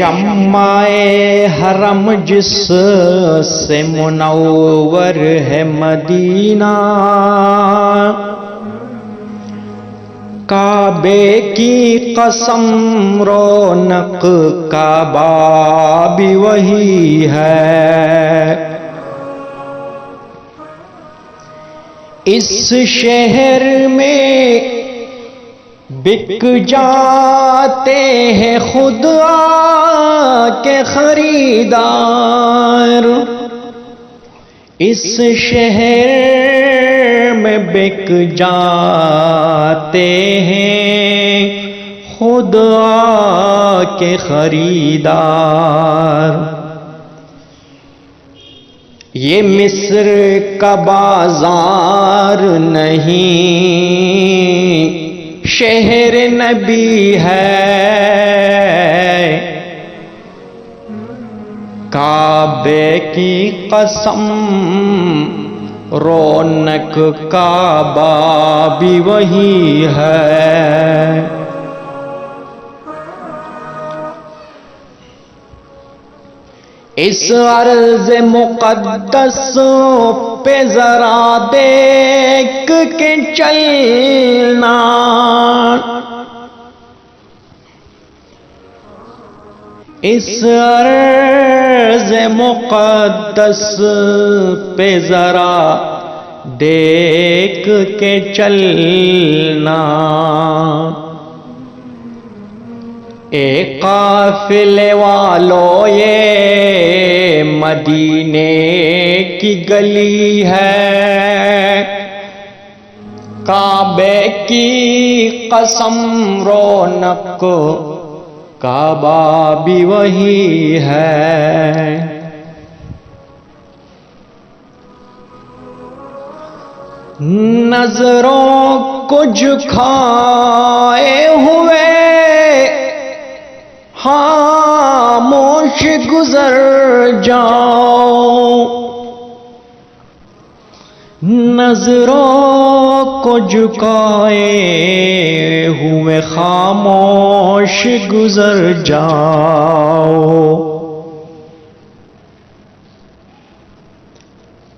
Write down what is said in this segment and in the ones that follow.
شمع حرم جس سے منور ہے مدینہ، کعبے کی قسم رونق کعبہ بھی وہی ہے۔ اس شہر میں بک جاتے ہیں خود آ کے خریدار، اس شہر میں بک جاتے ہیں خود آ کے خریدار۔ یہ مصر کا بازار نہیں، شہر نبی ہے۔ کعبے کی قسم رونق کعبہ بھی وہی ہے۔ اس عرض مقدس پہ ذرا دیکھ کے چلنا، اس عرض مقدس پہ ذرا دیکھ کے چلنا۔ اے قافلے والو یہ مدینے کی گلی ہے، کعبے کی قسم رونق کعبہ بھی وہی ہے۔ نظروں کو جھکائے ہوئے خاموش گزر جاؤ، نظروں کو جھکائے ہوئے خاموش گزر جاؤ۔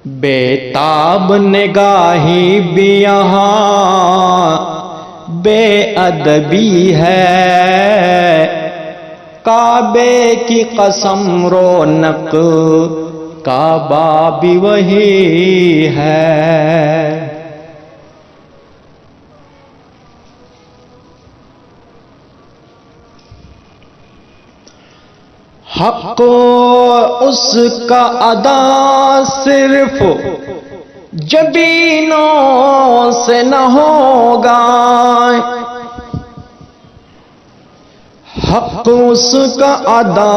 بے تاب نگاہی بھی یہاں بے ادبی ہے، کعبے کی قسم رونق کعبہ بھی وہی ہے۔ حق اس کا ادا صرف جبینوں سے نہ ہوگا، حق اس کا ادا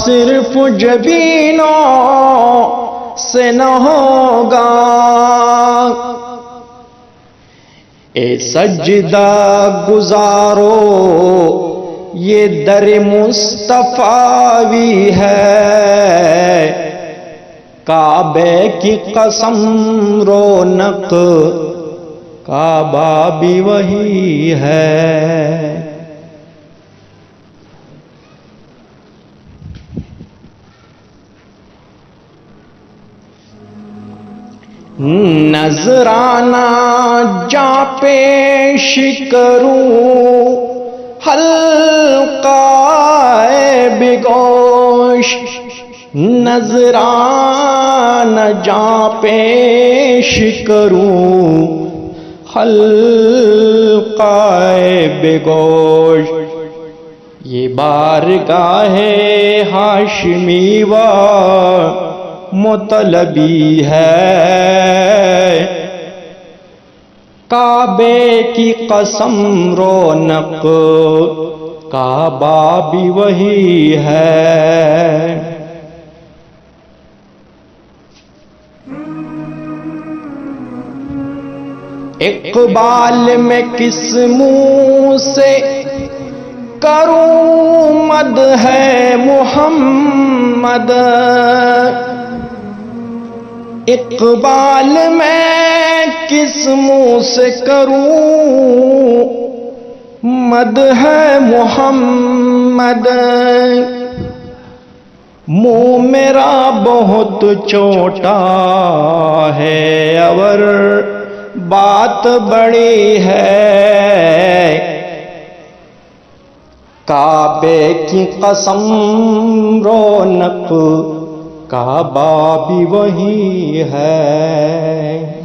صرف جبینوں سے نہ ہوگا۔ اے سجدہ گزارو یہ در مصطفیٰ بھی ہے، کعبے کی قسم رونق کعبہ بھی وہی ہے۔ نذرانہ جاں پیش کروں حلقہ بگوش، نذرانہ جاں پیش کروں حلقہ بگوش۔ یہ بارگاہ ہاشمی و مطلبی ہے، کعبے کی قسم رونق کعبہ بھی وہی ہے۔ اقبال میں کس منہ سے کروں مدح محمد، اقبال میں کس منہ سے کروں مدح محمد، منہ میرا بہت چھوٹا ہے اور بات بڑی ہے، کعبے کی قسم رونق کعبہ بھی وہی ہے۔